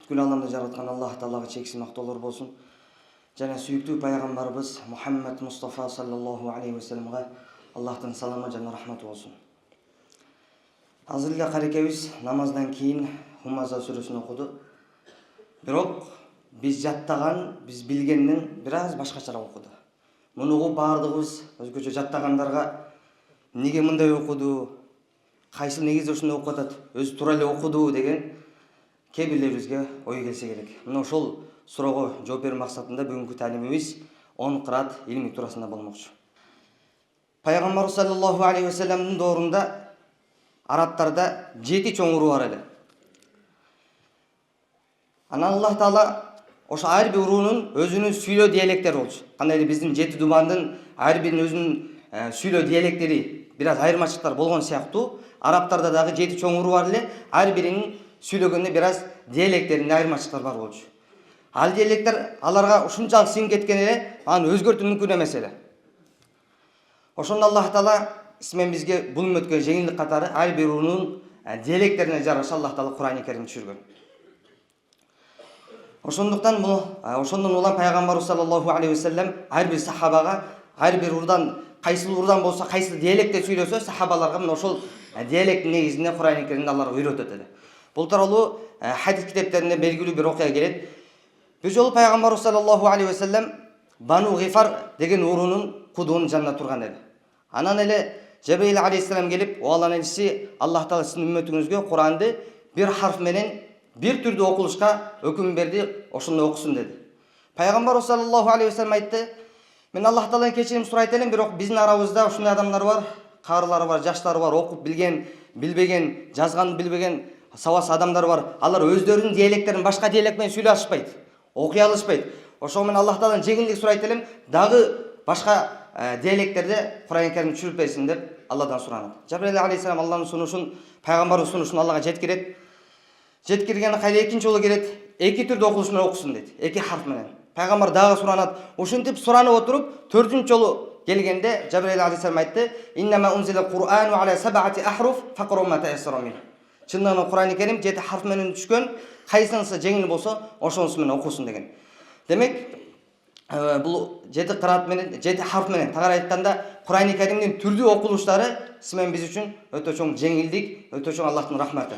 бүткүл аламды жараткан Аллах Таалага чексиз мактоолор болсун. Жана сүйүктүү пайгамбарыбыз Мухаммад Мустафа саллаллаху алейхи ва салламга Аллахтын саламы жана рахматы болсун. Азыр эле карекебиз намаздан кийин Хумаза сүрөсүн окуду. Бирок биз жаттаган, биз билгенден бир аз башкачараак окуду. Муну баардыгыбыз өзгөчө жаттагандарга неге мындай окуду, кайсы негизде ушундай окуп атат, өзү туура эле окуду деген кээ бирлерибизге ой келсе керек. Мына ошол суроого жооп берүү максатында бүгүнкү таалимибиз 10 кыраат илми туурасында болмокчу. Пайгамбар саллаллаху алейхи ва салламдын доорунда арабтарда 7 чоң уруу бар эле. Анан Аллах Таала ошо ар бир уруунун өзүнүн сүйлөө диалектери болчу. Кандай эле биздин 7 дубандын ар биринин өзүнүн сүйлөө диалектери бир аз айырмачылыктар болгон сыяктуу, арабтарда дагы 7 чоң уруу бар эле, ар биринин сүйлөгөндө бир аз диалекттеринде айырмачылыктар бар болчу. Ал диалекттер аларга ушунчалык сиңип кеткен эле, аны өзгөртүү мүмкүн эмес эле. Ошондо Аллах Таала исмен бизге бул үммөткө жеңилдик катары ар бир уруунун диалекттерине жараша Аллах Таала Кур'ан-ы Карим түшүргөн. Ошондон улам пайгамбар саллаллаху алейхи ва саллям ар бир сахабага, ар бир урдан кайсыл урдан болсо, кайсыл диалектте сүйлөсө, сахабаларга мына ошол диалекттин негизинде Кур'ан-ы Каримде аларга үйрөтөт эле. Бул тууралуу хадис китептеринде белгилүү бир окуя келет. Бир жолу пайгамбар саллаллаху алейхи ва саллям Бану Гифар деген уруунун кудуунун жанында турган эле. Анан эле Жабраил алейхиссалам келип, "О Алланын элчиси, Аллах Таала сиздин үммөтүңүзгө Куранды бир харф менен бир түрдүү окулушка өкүм берди, ошондой окусун" деди. Пайгамбар саллаллаху алейхи ва саллям айтты: "Мен Аллах Тааладан кечирим сурайт элем, бирок биздин арабызда ушундай адамдар бар, карылары бар, жаштары бар, окуп билген, билбеген, жазган билбеген сабас адамдар бар. Алар өздөрүнүн диалекттерин башка диалект менен сүйлөй алышпайт, окуй алышпайт. Ошого мен Аллах Тааладан жеңилдик сурайт элем, дагы башка диалекттерде Кур'ан-ы Карим түшүрүп берсин" деп Алладан суранат. Жабраил алейхиссалам Алланын сунушун, пайгамбардын сунушун Аллага жеткирет. Жеткиргени кайда экинчи жолу келет, эки түрдүү окулуш менен окусун дейт, эки харф менен. Пайгамбар дагы суранат. Ушинтип суранып отуруп, 4-үнчү жолу келгенде Жабраил алейхиссалам айтты: "Иннама унзила Кур'ану аля саб'ати ахруф фaqru ma tayassara min." Чындыгында Кур'ан-ы Карим 7 харф менен түшкөн, кайсынысы жеңил болсо, ошонусу менен окусун деген. Демек, бул 7 кыраат менен, 7 харф менен тагыраак айтканда Кур'ан-ы Каримдин түрдүү окулуштары симен биз үчүн өтө чоң жеңилдик, өтө чоң Аллахтын рахматы.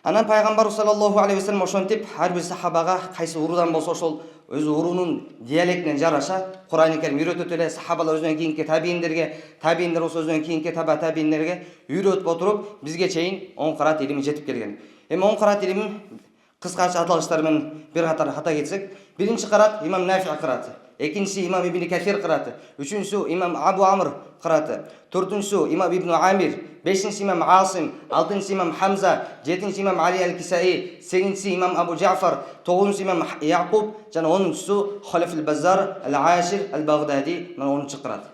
Анан пайгамбар саллаллаху алейхи ва саллям ошентип ар бир сахабага кайсы уруудан болсо ошол өзү уруунун диалектине жараша Кур'ан-ы Карим үйрөтөт эле. Сахабалар өзүнөн кийинки табииндерге, табииндер болсо өзүнөн кийинки табииндерге үйрөтүп отуруп бизге чейин 10 кыраат илими жетип келген. Эми 10 кыраат илими кыскача аталыштар менен бир катар ата кетсек, биринчи кыраат имам Нафи кырааты, экинчиси имам Ибн Касир кырааты, үчүнчүсү имам Абу Амр кырааты, төртүнчүсү имам Ибн Амир, бешинчиси имам Асим, алтынчысы имам Хамза, жетинчиси имам Али аль-Кисаи, сегизинчиси имам Абу Джафар, тогузунчусу имам Якуб жана 10-чусу Халиф аль-Баззар аль-Ашир аль-Багдади, мына 10-чу кыраат.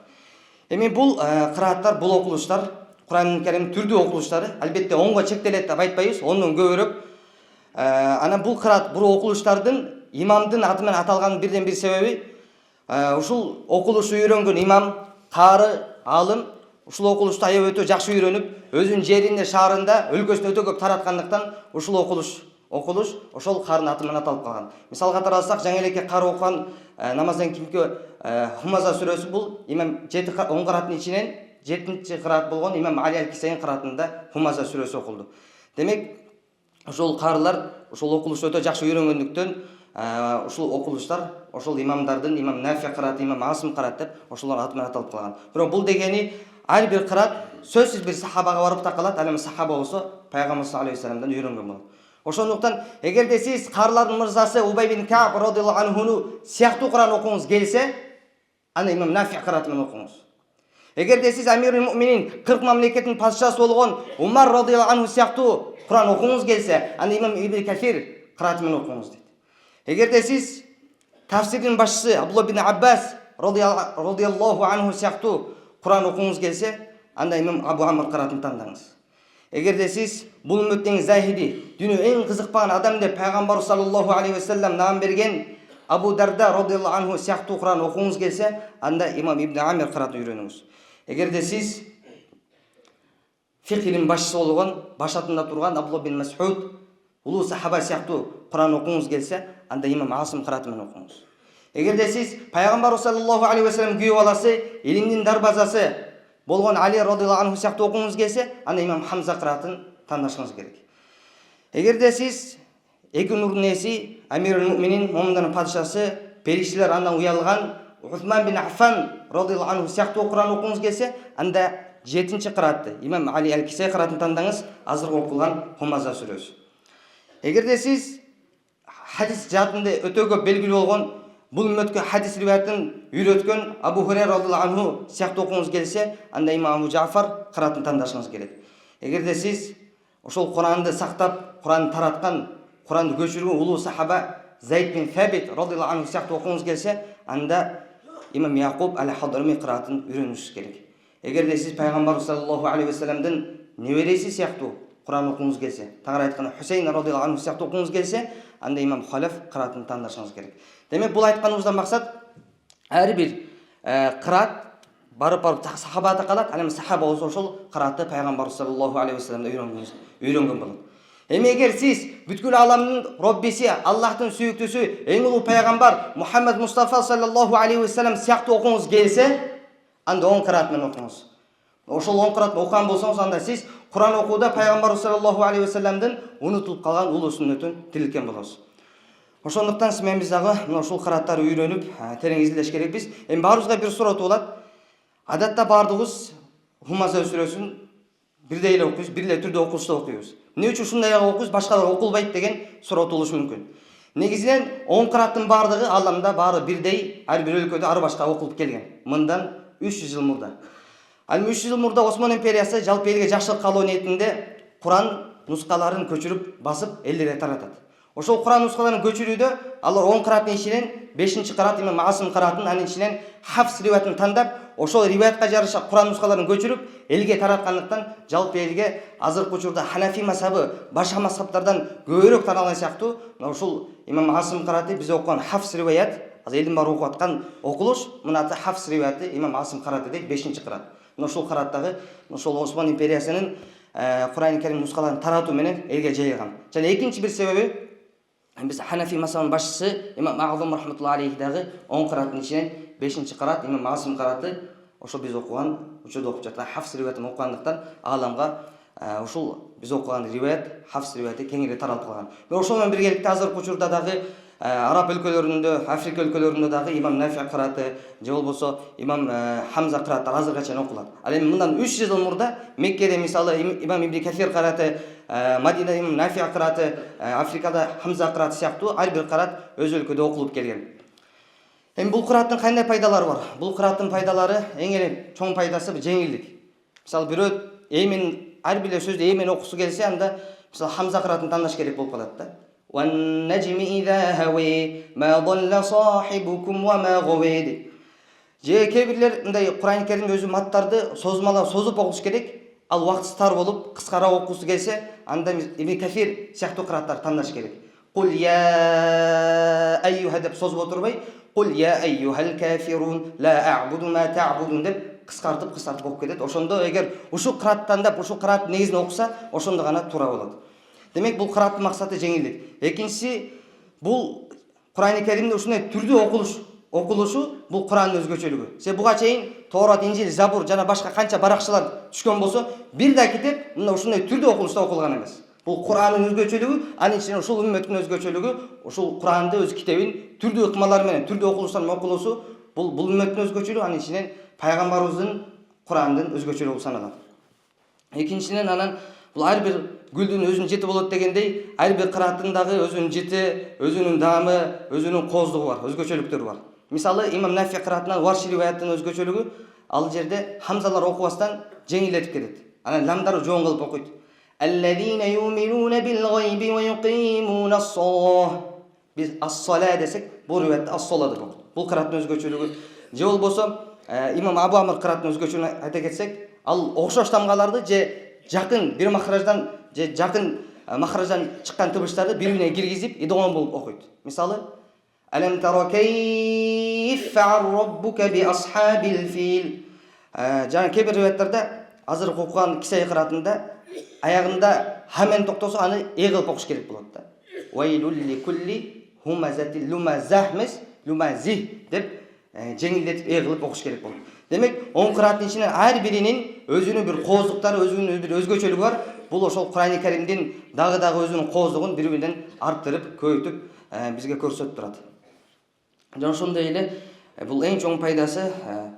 Эми бул кырааттар, бул окулуштар Кур'ан-ы Каримдин түрдүү окулуштары, албетте 10го чектелет деп айтпайбыз, 10дон көбүрөөк. Анан бул кыраат, бул окулуштардын имамдын аты менен аталганын бирден бир себеби, ушул окулушту үйрөнгөн имам, каары, алым ушул окулушту аябай өтө жакшы үйрөнүп, өзүнүн жеринде, шаарында, өлкөсүндө өтө көп тараткандыктан ушул окулуш ошол каардын аты менен аталып калган. Мисал катары алсак, жаңы элекке кары окуган намаздан кийинки Хумаза сүрөсү бул имам 10 кырааттын ичинен 7-чи кыраат болгон имам Али аль-Кисаин кыраатында Хумаза сүрөсү окулду. Демек, ошол каарылар ошол окулушту өтө жакшы үйрөнгөндүктөн ушул окулуштар ошол имамдардын, имам Нафи кырааты, имам Асим кыраат деп ошолор аты менен аталып калган. Бирок бул дегени ар бир кыраат сөзсүз бир сахабага барып такалат, ал эми сахаба болсо пайгамбар саллаллаху алейхи ва салламдан үйрөнгөн болот. Ошондуктан эгерде сиз каарлардын мырзасы Убай бин Кааб радиллаху анхуну сыяктуу Кур'ан окуңуз келсе, аны имам Нафи кырааты менен окуңуз. Эгерде сиз Амирул Муъминин 40 мамлекеттин падышасы болгон Умар радиллаху анху сыяктуу Кур'ан окуңуз келсе, аны имам Ибн Касир кырааты менен окуңуз дейт. Эгерде сиз тафсирдин башчысы Абдулла бин Аббас радиллаху анху сыяктуу Кур'ан окуңуз келсе, анда имам Абу Амр кыраатын тандаңыз. Эгерде сиз бул үммөттүн захиди, дүйнө эң кызыкпаган адам деп пайгамбар саллаллаху алейхи ва саллям наам берген Абу Дарда радиллаху анху сыяктуу Кур'ан окуңуз келсе, анда имам Ибн Амир кыраатын үйрөнүңүз. Эгерде сиз фикх илим башчысы болгон, баш атында турган Абдулла бин Мас'уд улуу сахаба сыяктуу Куран окуңуз келсе, анда имам Асым кырааты менен окуңуз. Эгерде сиз пайгамбар саллаллаху алейхи ва саллям күйөө баласы, илимдин дарбазасы болгон Али радыйаллаху анху сыяктуу окуңуз келсе, анда имам Хамза кыраатын тандашыңыз керек. Эгерде сиз эки нурдун эси, Амирул Муминин, момундардын падышасы, периштелер андан уялган Усман бин Аффан радыйаллаху анху сыяктуу Куран окуңуз келсе, анда 7-чи кыраатты имам Али аль-Кисай кыраатын тандаңыз, азыркы окулган Хумаза сүрөсү. Эгерде сиз хадис жаатында өтө көп белгилүү болгон бул үммөткө хадис риваятын үйрөткөн Абу Хурайра радыйаллаху анху сыяктуу окуңуз келсе, анда имам Абу Жафар кыраатын тандашыңыз керек. Эгерде сиз ошол Куранды сактап, Куранды тараткан, Куранды көчүргөн улуу сахаба Зайд бин Сабит радыйаллаху анху сыяктуу окуңуз келсе, анда имам Якуб аль-Хадрами кыраатын үйрөнүшүңүз керек. Эгерде сиз пайгамбар саллаллаху алейхи ва салламдын небереси сыяктуу Куран окуңуз келсе, тагыраак айтканда Хусейн радыйаллаху анху сыяктуу окуңуз келсе, анда имам Халаф кыраатын тандашыңыз керек. Демек бул айтканыбыздан максат ар бир кыраат барып сахабада калат, ал эми сахаба болсо ошол кыраатты пайгамбар саллаллаху алейхи ва салламдан үйрөнгөн болот. Эми эгер сиз бүткүл аламдын Роббиси, Аллахтын сүйүктүүсү, эң улуу пайгамбар Мухаммад Мустафа саллаллаху алейхи ва саллям сыяктуу окуңуз келсе, анда 10 кыраат менен окуңуз. Ошол 10 кыраат окуган болсоңуз, анда сиз Куран окууда пайгамбар саллаллаху алейхи ва салламдын унутулуп калган улуу сүннөтүн тирилткен болосуз. Ошондуктан мен дагы мына ушул кырааттарды үйрөнүп, терең изилдеш керекпиз. Эми баарыбызга бир суроо болот. Адатта баардыгыбыз Хумаза сүрөсүн бирдей эле окуйбуз, бир эле түрдө окулушта окуйбуз. Эмне үчүн ушундай окуйбуз, башкалар окулбайт деген суроо болушу мүмкүн. Негизинен 10 кырааттын баардыгы аламда баары бирдей, ар бир өлкөдө ар башка окулуп келген. Мындан 300 жыл мурда. Ал 300 жыл мурда Осман империясы жалпы элге жакшылык каалоо ниетинде Куран нускаларын көчүрүп, басып элдерге таратат. Ошол Куран нускаларын көчүрүүдө алар 10 кырааттын ичинен 5-чи кыраат имам Асым кыраатын, анын ичинен Хафс риваятын тандап, ошол риваятка жараша Куран нускаларын көчүрүп элге тараткандыктан жалпы элге азыркы учурда Ханафи мазхабы башка мазхабтардан көбүрөөк таралган сыяктуу, ошол имам Асым кырааты биз окуган Хафс риваят, азыр элдин баары окуп аткан окулуш, мынаты Хафс риваяты имам Асым кырааты дейт, 5-чи кыраат. Ошол кырааттагы ошол Осман империясынын Куран Карим нускаларын таратуу менен элге жайылган. Жана экинчи бир себеби биз Ханафи мазхабынын башчысы имам Аъзам рахматуллахи алейхи дагы 10 кырааттын ичинен 5-чи кыраат имам Асым кырааты ошол биз окуган, учурда окуп жаткан Хафс риваятын окугандыктан ааламга ошол биз окуган риваят, Хафс риваяты кеңири таралып калган. Ошол менен биргеликте азыркы учурда дагы Араб өлкөлөрүндө, Африка өлкөлөрүндө дагы имам Нафи кырааты же болбосо имам Хамза кырааттары азыркыга чейин окулат. Ал эми мындан 300 жыл мурда Меккеде мисалы имам Ибн Касир кырааты, Мадинада имам Нафи кырааты, Африкада Хамза кырааты сыяктуу ар бир кыраат өз өлкөдө окулуп келген. Эми бул кырааттын кандай пайдалары бар? Бул кырааттын пайдалары эң эле чоң пайдасы жеңилдик. Мисалы бирөө эймен ар бир сөздү эймен окусу келсе, анда мисалы Хамза кыраатын тандаш керек болуп калат да. وَالنَّجْمِ إِذَا هَوَى مَا ضَلَّ صَاحِبُكُمْ وَمَا غَوَى. Же кээ-бирлер мындай Куран Каримде өзү маттарды созмалап созуп окуш керек. Ал убактысы тар болуп, кыскараак окуусу келсе, анда Ибн Касир сыяктуу кырааттар тандаш керек. Кул я айюха деп созуп отурбай, кул я айюхал кафирун ла а'буду ма та'будун деп кыскартып окуп кетет. Ошондо эгер ушул кыраат тандап, ушул кыраат негизин окуса, ошондо гана туура болот. Демек бул кырааттын максаты жеңилдик. Экинчиси, бул Куран Каримде ушундай түрдүү окулушу бул Курандын өзгөчөлүгү. Себеби буга чейин Тоорат, Инжил, Забур жана башка канча баракчалар түшкөн болсо, бир да китеп мына ушундай түрдүү окулушта окулган эмес. Бул Курандын өзгөчөлүгү, анын ичинен ушул үммөттүн өзгөчөлүгү, ушул Куранды өз китебин түрдүү ыкмалар менен, түрдүү окулуштар менен окулусу бул үммөттүн өзгөчөлүгү, анын ичинен пайгамбарыбыздын Курандын өзгөчөлүгү саналат. Экинчиден анан бул ар бир гүлдүн өзүнүн жити болот дегендей, ар бир кырааттын дагы өзүнүн жити, өзүнүн даамы, өзүнүн кооздугу бар, өзгөчөлүктөрү бар. Мисалы имам Нафи кыраатынан Варши риваяттын өзгөчөлүгү, ал жерде хамзалар окубастан жеңилдетип кетет. Анан ламдары жоон кылып окуйт. Аллазина юминуна бил гайби ва юқимуна ас-салах. Биз ас-сала десек, бул риваятта ас-сала деп окуйт. Бул кырааттын өзгөчөлүгү. Же болбосо имам Абу Амр кырааттын өзгөчөлүгүн айта кетсек, ал окшош тамгаларды же жакын бир махраждан же жакын махраждан чыккан тыбыштарды бири-бирине киргизип идгом болуп окуйт. Мисалы Алам тара кейф фа'ал раббука би асхабил фил. Жана кээ бир риваяттарда азыр окуган Кисай кыраатында аягында хамен токтосо аны кылып окуш керек болот да. Вайлулли кулли хумазати лумазах мес лумазих деп жеңилдетип кылып окуш керек болот. Демек, он кырааттын ичинен ар биринин өзүнүн бир кооздуктары, өзүнүн бир өзгөчөлүгү бар. Бул ошол Кур'ан-ы Каримдин дагы өзүнүн кооздугун бири биринен арттырып, көбөйтүп бизге көрсөтүп турат. Жана ошондой эле бул эң чоң пайдасы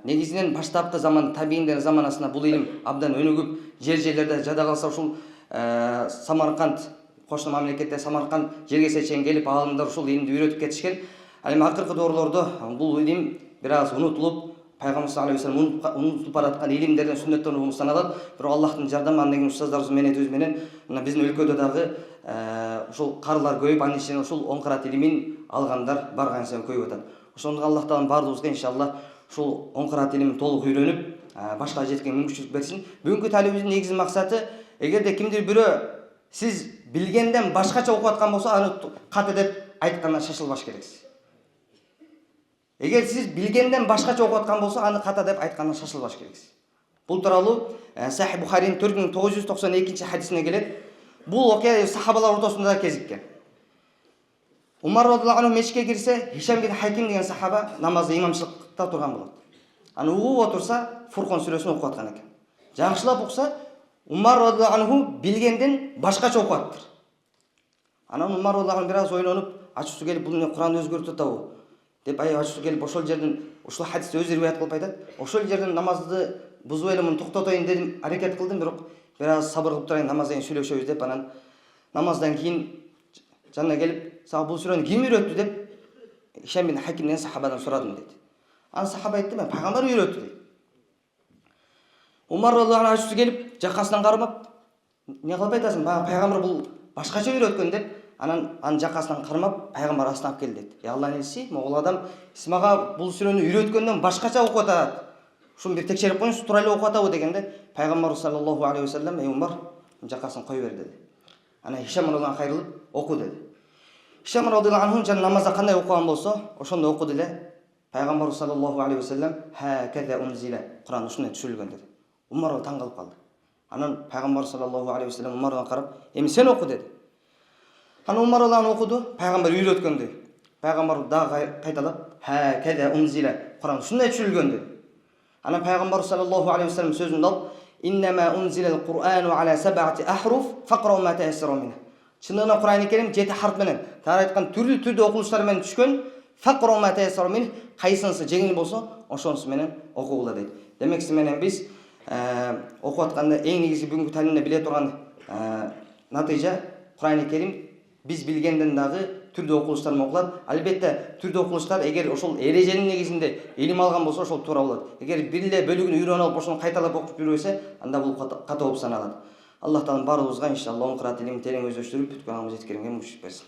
негизинен баштапкы заман табииндер заманасына бул илим абдан өнүгүп, жерлерде жада калса ушул Самарканд, кошуна мамлекетте Самарканд жерге чейин келип, аалымдар ушул илимди үйрөтүп кетишкен. Ал эми акыркы доорлордо бул илим бир аз унутулуп, Пайгамбар саллаллаху алейхи ва саллям унутулуп бараткан илимдерден, сүннөттөн угум саналат. Бирок Аллахтын жардамы менен устаздарыбыз менен өзү менен мына биздин өлкөдө дагы ушул карылар көбөйүп, анын ичинен ушул он кырат илимин алгандар барган сайын көбөйүп атат. Ошондуктан Аллах таалам баардыгыбызга иншалла ушул он кырат илимин толук үйрөнүп, башка жеткен мүмкүнчүлүк берсин. Бүгүнкү талибибиздин негизги максаты, эгерде кимдир бирөө сиз билгенден башкача окуп аткан болсо, аны ката деп айткандан шашылбаш керексиз. Эгер сиз билгенден башкача окуп аткан болсо, аны ката деп айткандан шашылбаш керексиз. Бул тууралуу Сахих Бухаринин 4992 хадисине келет. Бул окуя сахабалар ортосунда да кезиккен. Умар радhiyallahu anhu мешитке кирсе, Хишам бин Хаким деген сахаба намазда имамчылыкта турган болот. Аны угуп отурса, Фуркон сүрөсүн окуп аткан экен. Жакшылап укса, Умар радhiyallahu anhu билгенден башкача окуп аттыр. Анан Умар радhiyallahu anhu бир аз ойлонуп, ачуусу келип, бул эмне Куранды өзгөртүп атабы деп ачуусу келип, ошол жерден ушул хадисти өз риваят кылып айтат. Ошол жерден намазды бузуп эле муну токтотоюн дедим, аракет кылдым, бирок бир аз сабыр кылып турайын, намаздан кийин сүйлөшөбүз деп, анан намаздан кийин жанына келип, "Сага бул сүрөнү ким үйрөттү?" деп Хишам бин Хаким деген сахабадан сурадым дейт. Анан сахаба айтты, "Мен пайгамбар үйрөттү" дейт. Умар радhiyallahu anhu ачуусу келип, жакасынан кармап, "Эмне кылып айтасың? Пайгамбар бул башкача үйрөткөн" деп, анан жакасынан кармап, пайгамбар астына алып кел дейт. "Я Аллахтын элчиси, могул адам сиз мага бул сүрөнү үйрөткөндөн башкача окуп атат. Ушуну бир текшерип коюңуз, туура эле окуп атабы" дегенде, пайгамбар саллаллаху алейхи ва саллям, Умар, жакасын кой бер" деди. Анан Хишам радhiyallahu кайрылып, "Оку" деди. Хишам радhiyallahu anhu жана намазда кандай окуган болсо, ошондой окуду эле. Пайгамбар саллаллаху алейхи ва саллям, "Ха каза унзила", Куран ушундай түшүрүлгөн деди. Умар таң калып калды. Анан пайгамбар саллаллаху алейхи ва саллям Умардан карап, "Эми сен оку" деди. Анан Умар окуду, пайгамбар үйрөткөндөй. Пайгамбар дагы кайталап, "Ха каза унзила", Куран ушундай түшүрүлгөн деди. Анан пайгамбар саллаллаху алейхи ва саллям сөзүн алып, "Иннама унзила ал-Кур'ану ala sab'ati ahruf faqra'u ma tayassara minhu". Чындыгында Кур'ан-ы Карим 7 харп менен, тагы айткан түрлүү түрдө окулуштар менен түшкөн. Faqra'u ma tayassara minhu, кайсынысы жеңил болсо, ошонусу менен окугула дейт. Демек менен биз окуп атканда эң негизги бүгүнкү талимде биле турган натыйжа, Кур'ан-ы Карим биз билгенден дагы түрдүү окулуштар менен окулат. Албетте түрдүү окулуштар эгер ошол эреженин негизинде илим алган болсо, ошол туура болот. Эгер бир эле бөлүгүн үйрөнүп алып, ошону кайталап окуп жүрбөсө, анда бул ката болуп саналат. Аллах таалам баарыбызга иншалла он кырат илимин терең өздөштүрүп, бүткөн жеткенге мүмкүнчүлүк берсин.